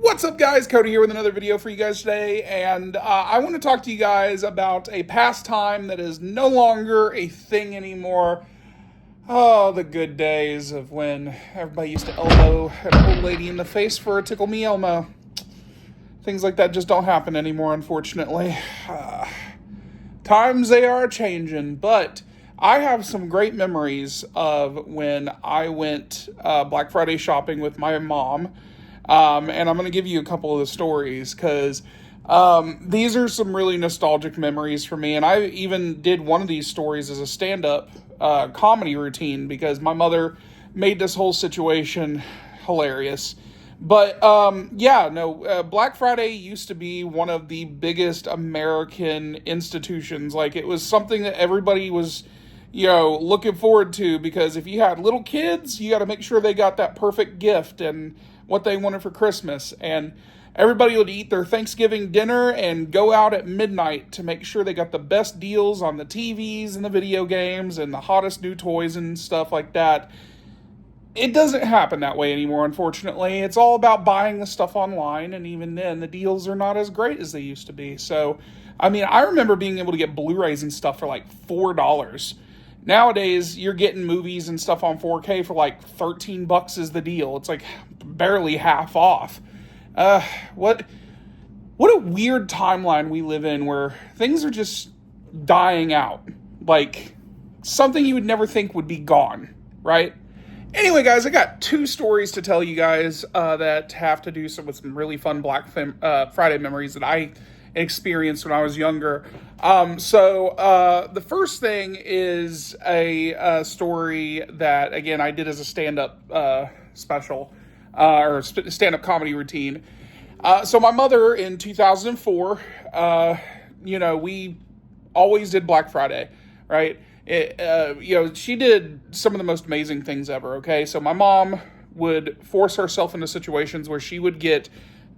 What's up, guys? Cody here with another video for you guys today, and I want to talk to you guys about a pastime that is no longer a thing anymore. Oh, the good days of when everybody used to elbow an old lady in the face for a Tickle Me Elmo. Things like that just don't happen anymore, unfortunately. Times they are changing, but I have some great memories of when I went Black Friday shopping with my mom. And I'm going to give you a couple of the stories because these are some really nostalgic memories for me. And I even did one of these stories as a stand-up comedy routine because my mother made this whole situation hilarious. But Black Friday used to be one of the biggest American institutions. Like, it was something that everybody was, looking forward to, because if you had little kids, you got to make sure they got that perfect gift and what they wanted for Christmas. And everybody would eat their Thanksgiving dinner and go out at midnight to make sure they got the best deals on the TVs and the video games and the hottest new toys and stuff like that. It doesn't happen that way anymore, unfortunately. It's all about buying the stuff online, and even then, the deals are not as great as they used to be. So, I remember being able to get Blu-rays and stuff for like $4. Nowadays, you're getting movies and stuff on 4K for like $13 is the deal. It's like barely half off. What a weird timeline we live in where things are just dying out. Like, something you would never think would be gone, right? Anyway, guys, I got two stories to tell you guys that have to do with some really fun Black Friday memories that I experienced when I was younger. The first thing is a story that, again, I did as a stand-up special or stand-up comedy routine. So my mother in 2004, we always did Black Friday, right? She did some of the most amazing things ever, okay? So my mom would force herself into situations where she would get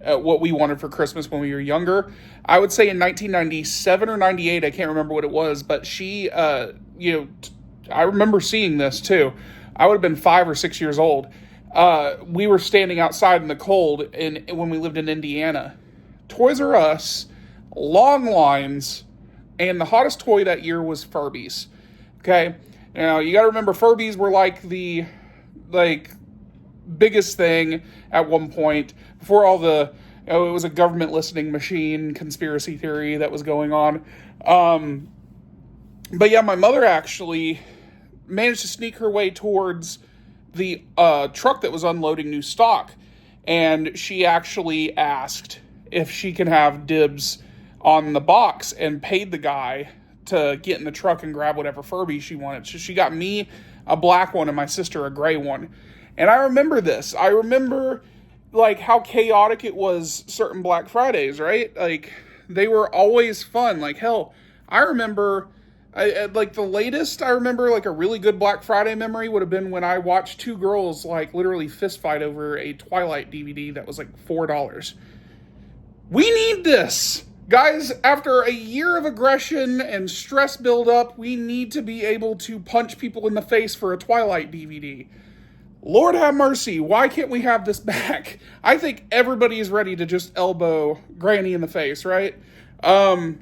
what we wanted for Christmas when we were younger. I would say in 1997 or 98, I can't remember what it was, but she, I remember seeing this too. I would have been 5 or 6 years old. We were standing outside in the cold when we lived in Indiana. Toys R Us, long lines, and the hottest toy that year was Furbies. Okay, now you got to remember, Furbies were the biggest thing at one point before all the, it was a government listening machine conspiracy theory that was going on. But yeah, my mother actually managed to sneak her way towards the truck that was unloading new stock, and she actually asked if she can have dibs on the box and paid the guy to get in the truck and grab whatever Furby she wanted. So she got me a black one and my sister a gray one. And I remember this. I remember, how chaotic it was certain Black Fridays, right? Like, they were always fun. Like, hell, I remember, the latest I remember, a really good Black Friday memory would have been when I watched two girls, literally fist fight over a Twilight DVD that was, $4. We need this. Guys, after a year of aggression and stress buildup, we need to be able to punch people in the face for a Twilight DVD. Lord have mercy, why can't we have this back? I think everybody is ready to just elbow Granny in the face, right? My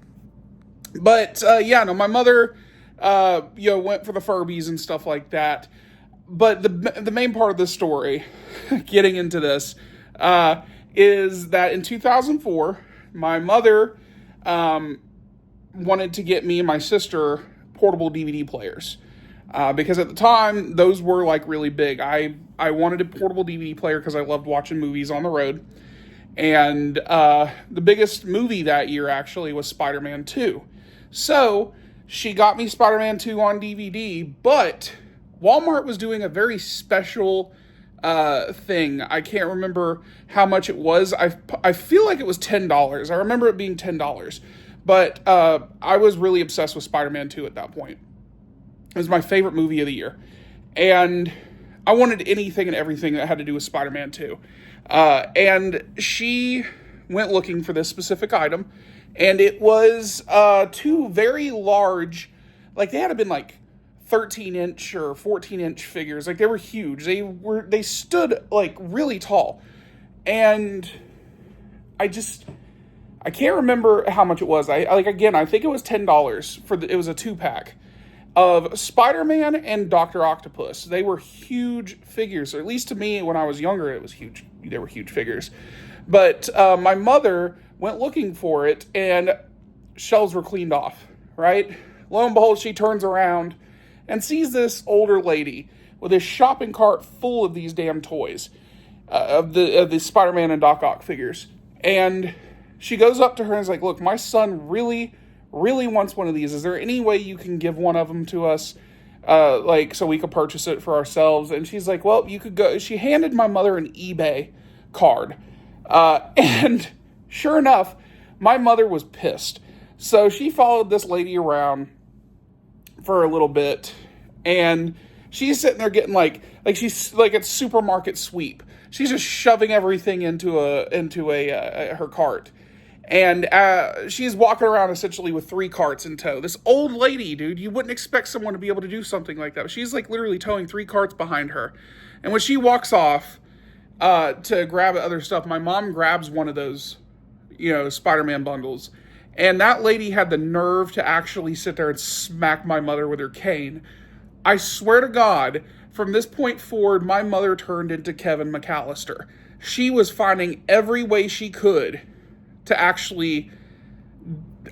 mother, went for the Furbies and stuff like that. But the main part of the story, getting into this, is that in 2004, my mother wanted to get me and my sister portable DVD players. Because at the time, those were really big. I wanted a portable DVD player because I loved watching movies on the road. And the biggest movie that year actually was Spider-Man 2. So she got me Spider-Man 2 on DVD, but Walmart was doing a very special thing. I can't remember how much it was. I feel like it was $10. I remember it being $10. But I was really obsessed with Spider-Man 2 at that point. It was my favorite movie of the year. And I wanted anything and everything that had to do with Spider-Man 2. And she went looking for this specific item. And it was two very large, like they had to have been like 13-inch or 14-inch figures. Like they were huge. They stood like really tall. And I can't remember how much it was. I think it was $10 it was a 2-pack of Spider-Man and Dr. Octopus. They were huge figures, or at least to me when I was younger, it was huge. They were huge figures. But my mother went looking for it, and shelves were cleaned off, right? Lo and behold, she turns around and sees this older lady with a shopping cart full of these damn toys, of the Spider-Man and Doc Ock figures. And she goes up to her and is like, look, my son really, really wants one of these. Is there any way you can give one of them to us, so we could purchase it for ourselves? And she's like, well, you could go. She handed my mother an eBay card. And sure enough, my mother was pissed. So she followed this lady around for a little bit, and she's sitting there getting like she's like at supermarket sweep. She's just shoving everything into her cart. And she's walking around essentially with 3 carts in tow. This old lady, dude, you wouldn't expect someone to be able to do something like that. She's like literally towing 3 carts behind her. And when she walks off to grab other stuff, my mom grabs one of those, Spider-Man bundles. And that lady had the nerve to actually sit there and smack my mother with her cane. I swear to God, from this point forward, my mother turned into Kevin McAllister. She was finding every way she could to actually,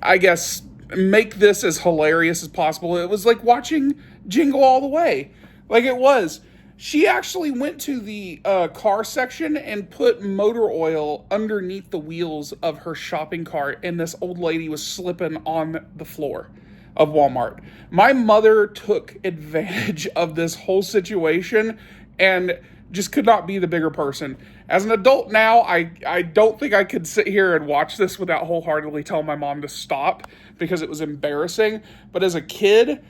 I guess, make this as hilarious as possible. It was like watching Jingle All the Way. Like it was. She actually went to the car section and put motor oil underneath the wheels of her shopping cart, and this old lady was slipping on the floor of Walmart. My mother took advantage of this whole situation and just could not be the bigger person. As an adult now, I don't think I could sit here and watch this without wholeheartedly telling my mom to stop because it was embarrassing. But as a kid,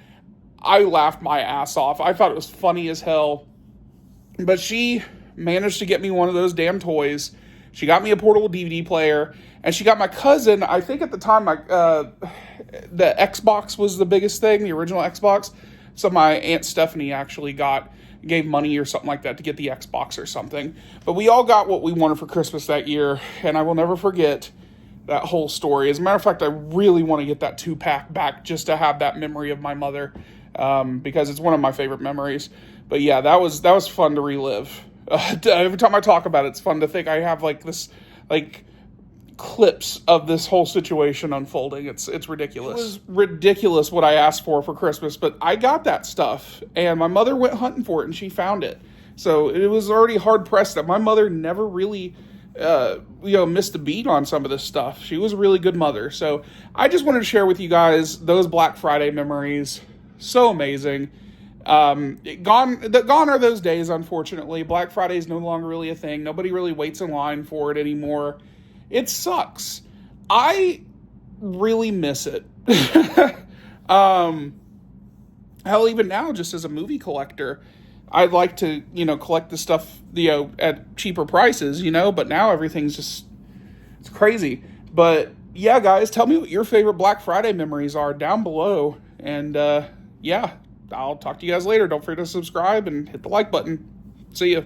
I laughed my ass off. I thought it was funny as hell. But she managed to get me one of those damn toys. She got me a portable DVD player, and she got my cousin, I think at the time, the Xbox was the biggest thing, the original Xbox. So my Aunt Stephanie actually gave money or something like that to get the Xbox or something. But we all got what we wanted for Christmas that year, and I will never forget that whole story. As a matter of fact, I really want to get that 2-pack back just to have that memory of my mother, because it's one of my favorite memories. But yeah, that was fun to relive. Every time I talk about it, it's fun to think I have clips of this whole situation unfolding. It's ridiculous. It was ridiculous what I asked for Christmas, but I got that stuff, and my mother went hunting for it, and she found it. So it was already hard pressed that my mother never really, missed a beat on some of this stuff. She was a really good mother. So I just wanted to share with you guys those Black Friday memories. So amazing. Gone are those days, unfortunately. Black Friday is no longer really a thing. Nobody really waits in line for it anymore. It sucks. I really miss it. Hell, even now, just as a movie collector, I'd like to, collect the stuff, at cheaper prices, but now everything's it's crazy. But yeah, guys, tell me what your favorite Black Friday memories are down below. And, yeah. I'll talk to you guys later. Don't forget to subscribe and hit the like button. See ya.